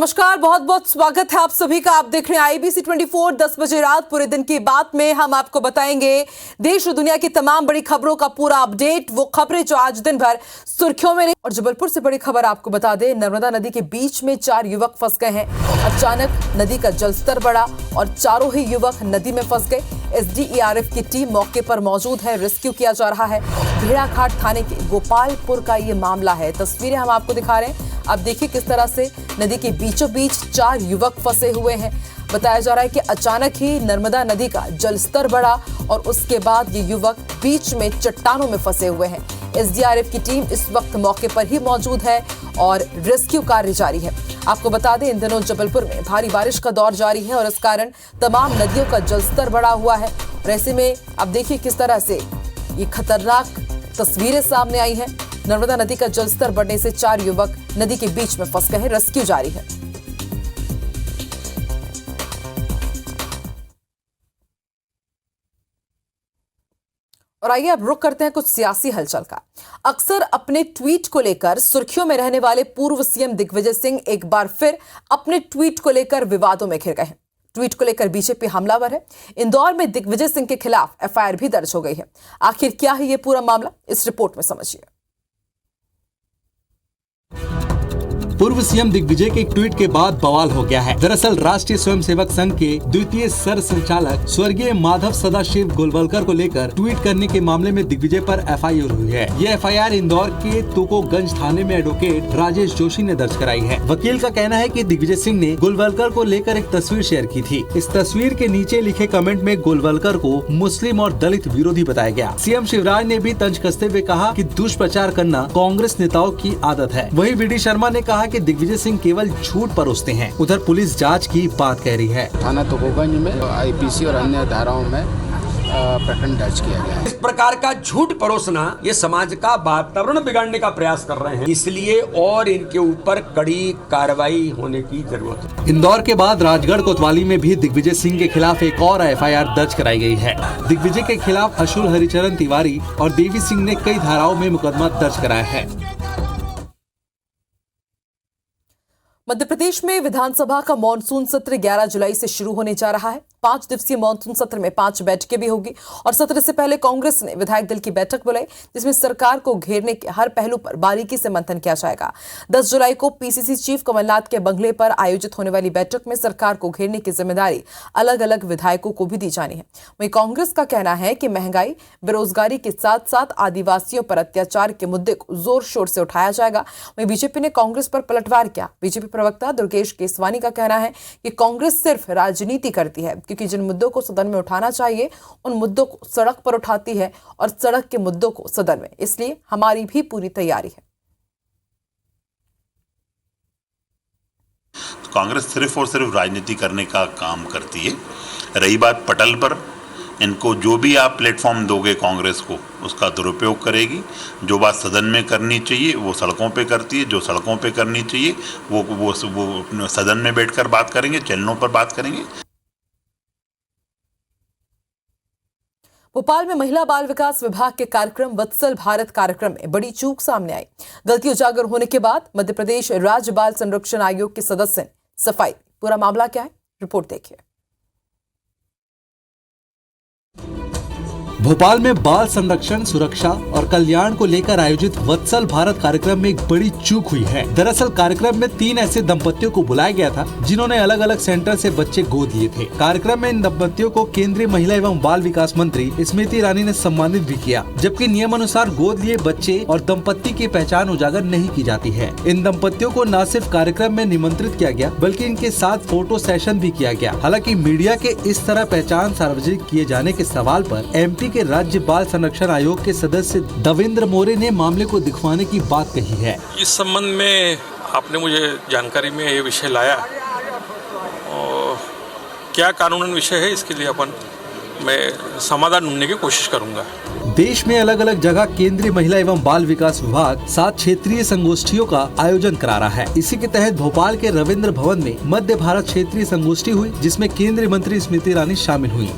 नमस्कार, बहुत बहुत स्वागत है आप सभी का। आप देख रहे हैं आईबीसी 24। 10 बजे रात पूरे दिन की बात में हम आपको बताएंगे देश और दुनिया की तमाम बड़ी खबरों का पूरा अपडेट, वो खबरें जो आज दिन भर सुर्खियों में रही। और जबलपुर से बड़ी खबर आपको बता दें, नर्मदा नदी के बीच में 4 युवक फंस गए हैं। अचानक नदी का जलस्तर बढ़ा और चारों ही युवक नदी में फंस गए। एसडीआरएफ की टीम मौके पर मौजूद है, रेस्क्यू किया जा रहा है। भेड़ाघाट थाने के गोपालपुर का ये मामला है। तस्वीरें हम आपको दिखा रहे हैं। अब देखिए किस तरह से नदी के बीचों बीच 4 युवक फंसे हुए हैं। बताया जा रहा है कि अचानक ही नर्मदा नदी का जलस्तर बढ़ा और उसके बाद ये युवक बीच में चट्टानों में फंसे हुए हैं। एसडीआरएफ की टीम इस वक्त मौके पर ही मौजूद है और रेस्क्यू कार्य जारी है। आपको बता दें, इन दिनों जबलपुर में भारी बारिश का दौर जारी है और इस कारण तमाम नदियों का जलस्तर बढ़ा हुआ है। और ऐसे में अब देखिए किस तरह से ये खतरनाक तस्वीरें सामने आई हैं। नर्मदा नदी का जलस्तर बढ़ने से 4 युवक नदी के बीच में फंस गए हैं। रेस्क्यू जारी है। और आइए अब रुख करते हैं कुछ सियासी हलचल का। अक्सर अपने ट्वीट को लेकर सुर्खियों में रहने वाले पूर्व सीएम दिग्विजय सिंह एक बार फिर अपने ट्वीट को लेकर विवादों में घिर गए हैं। ट्वीट को लेकर बीजेपी हमलावर है। इंदौर में दिग्विजय सिंह के खिलाफ एफआईआर भी दर्ज हो गई है। आखिर क्या है ये पूरा मामला, इस रिपोर्ट में समझिए। पूर्व सीएम दिग्विजय के एक ट्वीट के बाद बवाल हो गया है। दरअसल राष्ट्रीय स्वयंसेवक संघ के द्वितीय सर संचालक स्वर्गीय माधव सदाशिव गोलवलकर को लेकर ट्वीट करने के मामले में दिग्विजय पर एफआईआर हुई है। ये एफआईआर इंदौर के तुकोगंज थाने में एडवोकेट राजेश जोशी ने दर्ज कराई है। वकील का कहना है कि दिग्विजय सिंह ने गोलवलकर को लेकर एक तस्वीर शेयर की थी। इस तस्वीर के नीचे लिखे कमेंट में गोलवलकर को मुस्लिम और दलित विरोधी बताया गया। सीएम शिवराज ने भी तंज कसते हुए कहा कि दुष्प्रचार करना कांग्रेस नेताओं की आदत है। वहीं वीडी शर्मा ने कहा कि दिग्विजय सिंह केवल झूठ परोसते हैं। उधर पुलिस जांच की बात कह रही है। थाना तुकोगंज में आईपीसी और अन्य धाराओं में प्रकरण दर्ज किया गया है। इस प्रकार का झूठ परोसना ये समाज का वातावरण बिगाड़ने का प्रयास कर रहे हैं, इसलिए और इनके ऊपर कड़ी कार्रवाई होने की जरूरत है। इंदौर के बाद राजगढ़ कोतवाली में भी दिग्विजय सिंह के खिलाफ एक और एफआईआर दर्ज कराई गई है। दिग्विजय के खिलाफ अशुल हरिचरण तिवारी और देवी सिंह ने कई धाराओं में मुकदमा दर्ज कराया है। मध्य प्रदेश में विधानसभा का मॉनसून सत्र 11 जुलाई से शुरू होने जा रहा है। 5 दिवसीय मॉनसून सत्र में 5 बैठकें भी होगी और सत्र से पहले कांग्रेस ने विधायक दल की बैठक बुलाई, जिसमें सरकार को घेरने के हर पहलू पर बारीकी से मंथन किया जाएगा। 10 जुलाई को पीसीसी चीफ कमलनाथ के बंगले पर आयोजित होने वाली बैठक में सरकार को घेरने की जिम्मेदारी अलग अलग विधायकों को भी दी जानी है। वहीं कांग्रेस का कहना है कि महंगाई, बेरोजगारी के साथ साथ आदिवासियों पर अत्याचार के मुद्दे को जोर शोर से उठाया जाएगा। वहीं बीजेपी ने कांग्रेस पर पलटवार किया। बीजेपी प्रवक्ता दुर्गेश केसवानी का कहना है कि कांग्रेस सिर्फ राजनीति करती है, क्योंकि जिन मुद्दों को सदन में उठाना चाहिए उन मुद्दों को सड़क पर उठाती है और सड़क के मुद्दों को सदन में। इसलिए हमारी भी पूरी तैयारी है। कांग्रेस सिर्फ और सिर्फ राजनीति करने का काम करती है। रही बात पटल पर, इनको जो भी आप प्लेटफॉर्म दोगे कांग्रेस को, उसका दुरुपयोग करेगी। जो बात सदन में करनी चाहिए वो सड़कों पे करती है, जो सड़कों पे करनी चाहिए वो सदन में बैठकर बात करेंगे, चैनलों पर बात करेंगे। भोपाल में महिला बाल विकास विभाग के कार्यक्रम वत्सल भारत कार्यक्रम में बड़ी चूक सामने आई। गलती उजागर होने के बाद मध्य प्रदेश राज्य बाल संरक्षण आयोग के सदस्य ने सफाई। पूरा मामला क्या है, रिपोर्ट देखिए। भोपाल में बाल संरक्षण, सुरक्षा और कल्याण को लेकर आयोजित वत्सल भारत कार्यक्रम में एक बड़ी चूक हुई है। दरअसल कार्यक्रम में 3 ऐसे दंपतियों को बुलाया गया था जिन्होंने अलग अलग सेंटर से बच्चे गोद लिए थे। कार्यक्रम में इन दंपतियों को केंद्रीय महिला एवं बाल विकास मंत्री स्मृति ईरानी ने सम्मानित भी किया, जबकि नियमानुसार गोद लिए बच्चे और दंपत्ति की पहचान उजागर नहीं की जाती है। इन दंपतियों को न सिर्फ कार्यक्रम में निमंत्रित किया गया, बल्कि इनके साथ फोटो सेशन भी किया गया। हालांकि मीडिया के इस तरह पहचान सार्वजनिक किए जाने के सवाल पर एमपी के राज्य बाल संरक्षण आयोग के सदस्य देवेंद्र मोरे ने मामले को दिखवाने की बात कही है। इस संबंध में आपने मुझे जानकारी में ये विषय लाया और क्या कानूनन विषय है, इसके लिए मैं समाधान ढूंढने की कोशिश करूंगा। देश में अलग अलग जगह केंद्रीय महिला एवं बाल विकास विभाग 7 क्षेत्रीय संगोष्ठियों का आयोजन करा रहा है। इसी के तहत भोपाल के रविंद्र भवन में मध्य भारत क्षेत्रीय संगोष्ठी हुई, जिसमें केंद्रीय मंत्री स्मृति ईरानी शामिल हुई।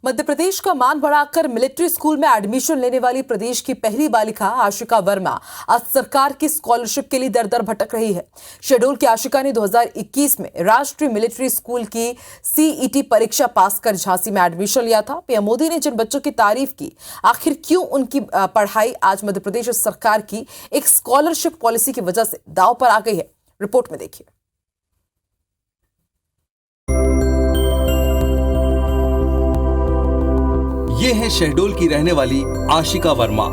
मध्य प्रदेश का मान बढ़ाकर मिलिट्री स्कूल में एडमिशन लेने वाली प्रदेश की पहली बालिका आशिका वर्मा आज सरकार की स्कॉलरशिप के लिए दर दर भटक रही है। शेड्यूल की आशिका ने 2021 में राष्ट्रीय मिलिट्री स्कूल की सीईटी परीक्षा पास कर झांसी में एडमिशन लिया था। पीएम मोदी ने जिन बच्चों की तारीफ की, आखिर क्यों उनकी पढ़ाई आज मध्य प्रदेश सरकार की एक स्कॉलरशिप पॉलिसी की वजह से दांव पर आ गई है, रिपोर्ट में देखिए। ये है शहडोल की रहने वाली आशिका वर्मा।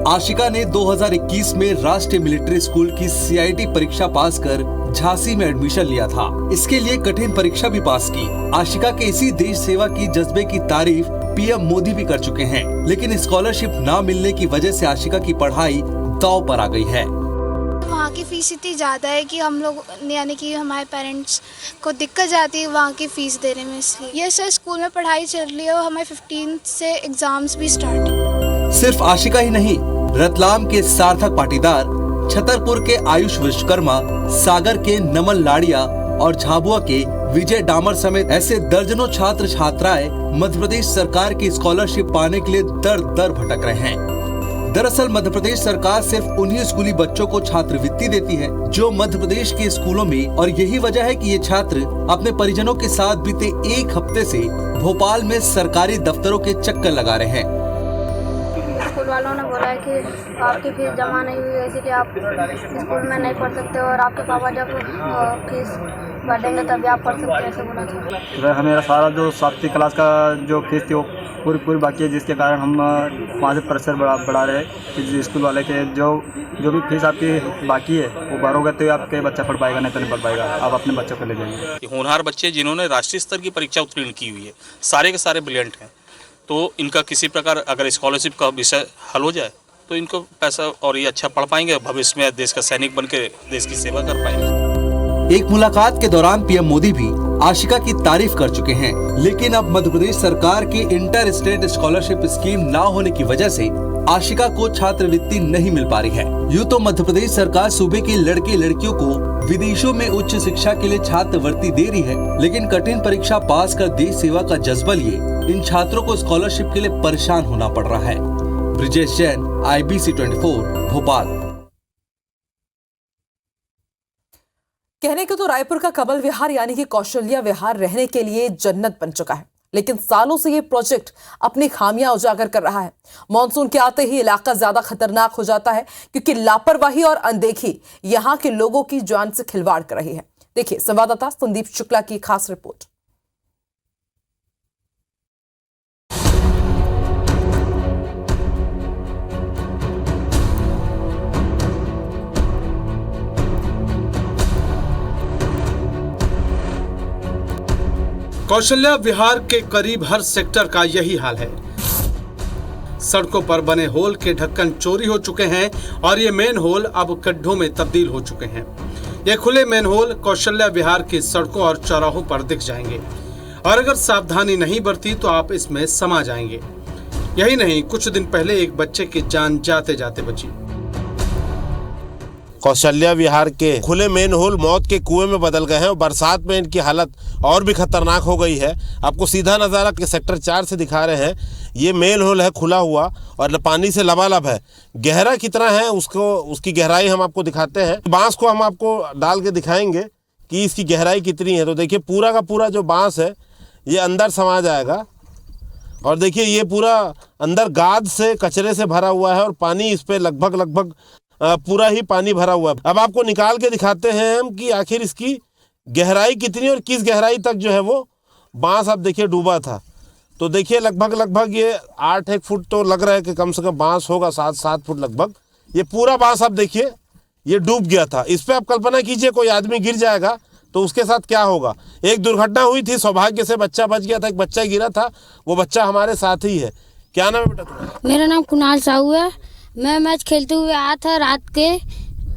आशिका ने 2021 में राष्ट्रीय मिलिट्री स्कूल की सीआईटी परीक्षा पास कर झांसी में एडमिशन लिया था। इसके लिए कठिन परीक्षा भी पास की। आशिका के इसी देश सेवा की जज्बे की तारीफ पीएम मोदी भी कर चुके हैं, लेकिन स्कॉलरशिप न मिलने की वजह से आशिका की पढ़ाई दांव पर आ गई है। वहाँ की फ़ीस इतनी ज़्यादा है कि हम लोग यानी कि हमारे पेरेंट्स को दिक्कत जाती है वहाँ की फ़ीस देने में, इसलिए ये सर स्कूल में पढ़ाई चल रही है और हमें 15 से एग्ज़ाम्स भी स्टार्ट है। सिर्फ आशिका ही नहीं, रतलाम के सार्थक पाटीदार, छतरपुर के आयुष विश्वकर्मा, सागर के नमन लाड़िया और झाबुआ के विजय डामर समेत ऐसे दर्जनों छात्र छात्राएं मध्य प्रदेश सरकार की स्कॉलरशिप पाने के लिए दर दर भटक रहे हैं। दरअसल मध्य प्रदेश सरकार सिर्फ उन्हीं स्कूली बच्चों को छात्रवृत्ति देती है जो मध्य प्रदेश के स्कूलों में, और यही वजह है कि ये छात्र अपने परिजनों के साथ बीते एक हफ्ते से भोपाल में सरकारी दफ्तरों के चक्कर लगा रहे हैं। स्कूल वालों ने बोला है कि आपकी फीस जमा नहीं हुई है, इसलिए आप स्कूल में नहीं पढ़ सकते और आपके पापा जब फीस भरेंगे तभी आप पढ़ सकते हैं, ऐसे बोला था। मेरा सारा जो 7वीं क्लास का जो फीस थी वो पूरी बाकी है, जिसके कारण हम वहाँ से प्रेशर बढ़ा रहे हैं कि स्कूल वाले के जो भी फीस आपकी बाकी है वो भरोगे तो आपके बच्चा पढ़ पाएगा, नहीं तो नहीं पढ़ पाएगा। आप अपने बच्चों को ले जाइए। होनहार बच्चे जिन्होंने राष्ट्रीय स्तर की परीक्षा उत्तीर्ण की हुई है, सारे के सारे ब्रिलियंट हैं, तो इनका किसी प्रकार अगर स्कॉलरशिप का विषय हल हो जाए तो इनको पैसा और ये अच्छा पढ़ पाएंगे, भविष्य में देश का सैनिक बन के देश की सेवा कर पाएंगे। एक मुलाकात के दौरान पीएम मोदी भी आशिका की तारीफ कर चुके हैं, लेकिन अब मध्य प्रदेश सरकार की इंटर स्टेट स्कॉलरशिप स्कीम न होने की वजह से आशिका को छात्रवृत्ति नहीं मिल पा रही है। यूँ तो मध्य प्रदेश सरकार सूबे के लड़के लड़कियों को विदेशों में उच्च शिक्षा के लिए छात्रवृत्ति दे रही है, लेकिन कठिन परीक्षा पास कर देश सेवा का जज्बा लिए इन छात्रों को स्कॉलरशिप के लिए परेशान होना पड़ रहा है। ब्रिजेश जैन, IBC 24, भोपाल। कहने को तो रायपुर का कमल विहार यानी कि कौशल्या विहार रहने के लिए जन्नत बन चुका है, लेकिन सालों से ये प्रोजेक्ट अपनी खामियां उजागर कर रहा है। मॉनसून के आते ही इलाका ज्यादा खतरनाक हो जाता है क्योंकि लापरवाही और अनदेखी यहां के लोगों की जान से खिलवाड़ कर रही है। देखिए संवाददाता संदीप शुक्ला की खास रिपोर्ट। कौशल्या विहार के करीब हर सेक्टर का यही हाल है। सड़कों पर बने होल के ढक्कन चोरी हो चुके हैं और ये मेन होल अब गड्ढों में तब्दील हो चुके हैं। ये खुले मेन होल कौशल्या विहार की सड़कों और चौराहों पर दिख जाएंगे और अगर सावधानी नहीं बरती तो आप इसमें समा जाएंगे। यही नहीं, कुछ दिन पहले एक बच्चे की जान जाते जाते बची। कौशल्या विहार के खुले मेन होल मौत के कुएं में बदल गए हैं और बरसात में इनकी हालत और भी खतरनाक हो गई है। आपको सीधा नज़ारा के सेक्टर 4 से दिखा रहे हैं। ये मेन होल है खुला हुआ और पानी से लबालब है। गहरा कितना है उसकी गहराई हम आपको दिखाते हैं। बांस को हम आपको डाल के दिखाएंगे कि इसकी गहराई कितनी है। तो देखिए पूरा का पूरा जो बांस है ये अंदर समा जाएगा और देखिए ये पूरा अंदर गाद से कचरे से भरा हुआ है और पानी इस पर लगभग पूरा ही पानी भरा हुआ है। अब आपको निकाल के दिखाते हैं हम कि आखिर इसकी गहराई कितनी और किस गहराई तक जो है वो बांस आप देखिए डूबा था। तो देखिए लगभग ये 8-1 फुट तो लग रहा है कि कम से कम बांस होगा, 7 फुट लगभग। ये पूरा बांस आप देखिए ये डूब गया था। इस पर आप कल्पना कीजिए कोई आदमी गिर जाएगा तो उसके साथ क्या होगा। एक दुर्घटना हुई थी, सौभाग्य से बच्चा बच गया था। एक बच्चा गिरा था, वो बच्चा हमारे साथ ही है। क्या नाम है बेटा तुम्हारा? मेरा नाम कुणाल साहू है। मैं मैच खेलते हुए आया था रात के,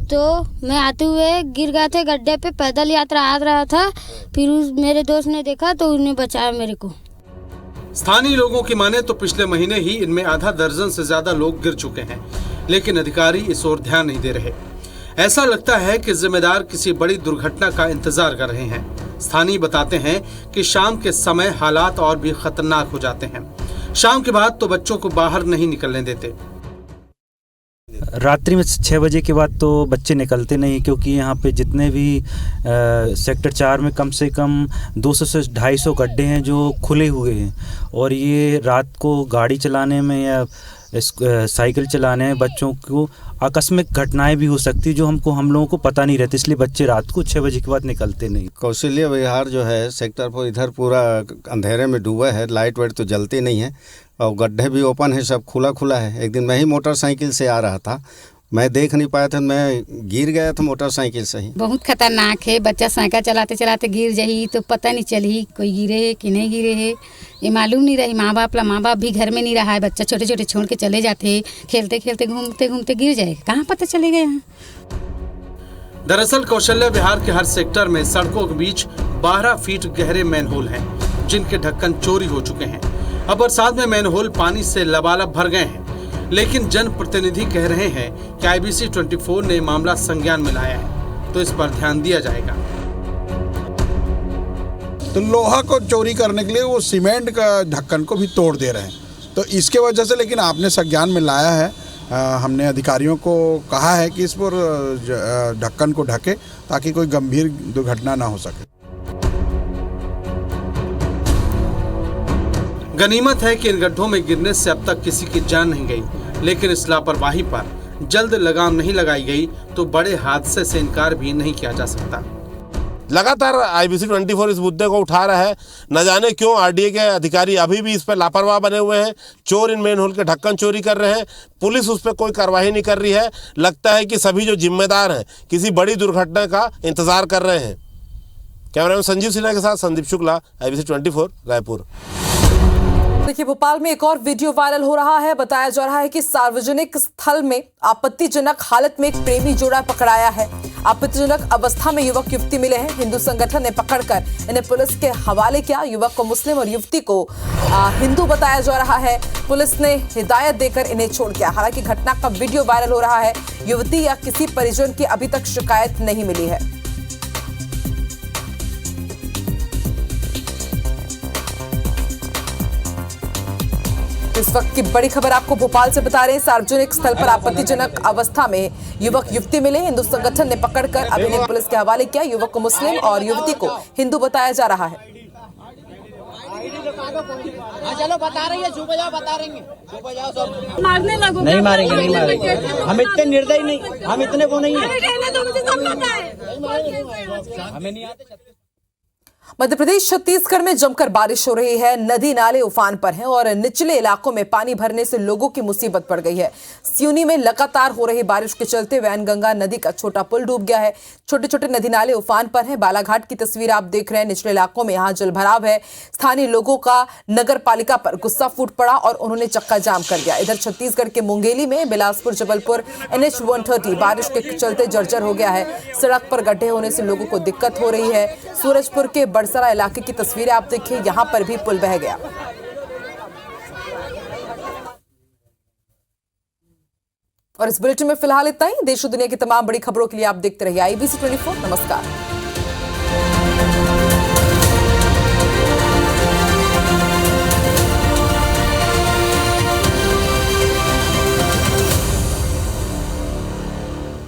तो मैं आते हुए गिर गया था गड्ढे पे। पैदल यात्रा आ रहा था, फिर मेरे दोस्त ने देखा तो उन्हें बचाया मेरे को। स्थानीय लोगों की माने तो पिछले महीने ही इनमें आधा दर्जन से ज्यादा लोग गिर चुके हैं, लेकिन अधिकारी इस ओर ध्यान नहीं दे रहे। ऐसा लगता है कि जिम्मेदार किसी बड़ी दुर्घटना का इंतजार कर रहे हैं। स्थानीय बताते हैं कि शाम के समय हालात और भी खतरनाक हो जाते हैं। शाम के बाद तो बच्चों को बाहर नहीं निकलने देते। रात्रि में 6 बजे के बाद तो बच्चे निकलते नहीं, क्योंकि यहाँ पे जितने भी सेक्टर 4 में कम से कम 200 से 250 गड्ढे हैं जो खुले हुए हैं, और ये रात को गाड़ी चलाने में या साइकिल चलाने में बच्चों को आकस्मिक घटनाएं भी हो सकती है जो हम लोगों को पता नहीं रहती, इसलिए बच्चे रात को 6 बजे के बाद निकलते नहीं। कौशल्या विहार जो है सेक्टर पर इधर पूरा अंधेरे में डूबा है, लाइट वाइट तो जलती नहीं है और गड्ढे भी ओपन है, सब खुला है। एक दिन मैं ही मोटरसाइकिल से आ रहा था, मैं देख नहीं पाया था, मैं गिर गया था मोटरसाइकिल से ही। बहुत खतरनाक है, बच्चा साइकिल चलाते चलाते गिर जाही तो पता नहीं चली कोई गिरे है कि नहीं गिरे है, ये मालूम नहीं रही। माँ बाप भी घर में नहीं रहा है, बच्चा छोटे छोटे छोड़ के चले जाते, खेलते खेलते घूमते घूमते गिर जाए, कहाँ पता चले गए। दरअसल कौशल्या विहार के हर सेक्टर में सड़कों के बीच 12 फीट गहरे मैनहोल हैं, जिनके ढक्कन चोरी हो चुके हैं। अब बरसात में मैनहोल पानी से लबालब भर गए हैं, लेकिन जनप्रतिनिधि कह रहे हैं कि IBC 24 ने मामला संज्ञान में लाया है, तो इस पर ध्यान दिया जाएगा। तो लोहा को चोरी करने के लिए वो सीमेंट का ढक्कन को भी तोड़ दे रहे हैं, तो इसके वजह से, लेकिन आपने संज्ञान में लाया है। हमने अधिकारियों को कहा है कि इस पर ढक्कन को ढके ताकि कोई गंभीर दुर्घटना ना हो सके। गनीमत है कि इन गड्ढों में गिरने से अब तक किसी की जान नहीं गई, लेकिन इस लापरवाही पर जल्द लगाम नहीं लगाई गई तो बड़े हादसे से इनकार भी नहीं किया जा सकता। लगातार IBC 24 इस मुद्दे को उठा रहा है। न जाने क्यों RDA के अधिकारी अभी भी इस पर लापरवाह बने हुए हैं, चोर इन मेन होल के ढक्कन चोरी कर रहे हैं, पुलिस उस पर कोई कार्रवाई नहीं कर रही है। लगता है कि सभी जो जिम्मेदार हैं किसी बड़ी दुर्घटना का इंतजार कर रहे हैं। कैमरामैन संजीव सिन्हा के साथ संदीप शुक्ला, IBC 24 रायपुर। देखिए, भोपाल में एक और वीडियो वायरल हो रहा है। बताया जा रहा है कि सार्वजनिक स्थल में आपत्तिजनक हालत में एक प्रेमी जोड़ा पकड़ाया है। आपत्तिजनक अवस्था में युवक युवती मिले हैं। हिंदू संगठन ने पकड़कर इन्हें पुलिस के हवाले किया। युवक को मुस्लिम और युवती को हिंदू बताया जा रहा है। पुलिस ने हिदायत देकर इन्हें छोड़ दिया। हालांकि घटना का वीडियो वायरल हो रहा है। युवती या किसी परिजन की अभी तक शिकायत नहीं मिली है। इस वक्त की बड़ी खबर आपको भोपाल से बता रहे हैं। सार्वजनिक स्थल पर आपत्तिजनक अवस्था में युवक युवती मिले। हिंदू संगठन ने पकड़कर अब इन्हें पुलिस के हवाले किया। युवक को मुस्लिम और युवती को हिंदू बताया जा रहा है। चलो बता रही है, चुप जाओ, बता रही है। मारने लगो। नहीं मारेंगे, नहीं मारेंगे। हम इतने निर्दयी नहीं, हम इतने वो नहीं है। हमें नहीं आते। मध्य प्रदेश छत्तीसगढ़ में जमकर बारिश हो रही है। नदी नाले उफान पर हैं और निचले इलाकों में पानी भरने से लोगों की मुसीबत पड़ गई है। सिवनी में लगातार हो रही बारिश के चलते वैनगंगा नदी का छोटा पुल डूब गया है। छोटे छोटे नदी नाले उफान पर हैं। बालाघाट की तस्वीर आप देख रहे हैं। निचले इलाकों में यहां जलभराव है। स्थानीय लोगों का नगर पालिका पर गुस्सा फूट पड़ा और उन्होंने चक्का जाम कर दिया। इधर छत्तीसगढ़ के मुंगेली में बिलासपुर जबलपुर NH 130 बारिश के चलते जर्जर हो गया है। सड़क पर गड्ढे होने से लोगों को दिक्कत हो रही है। सूरजपुर के बड़सरा इलाके की तस्वीरें आप देखिए, यहां पर भी पुल बह गया। और इस बुलेटिन में फिलहाल इतना ही। देश और दुनिया की तमाम बड़ी खबरों के लिए आप देखते रहिए IBC 24। नमस्कार।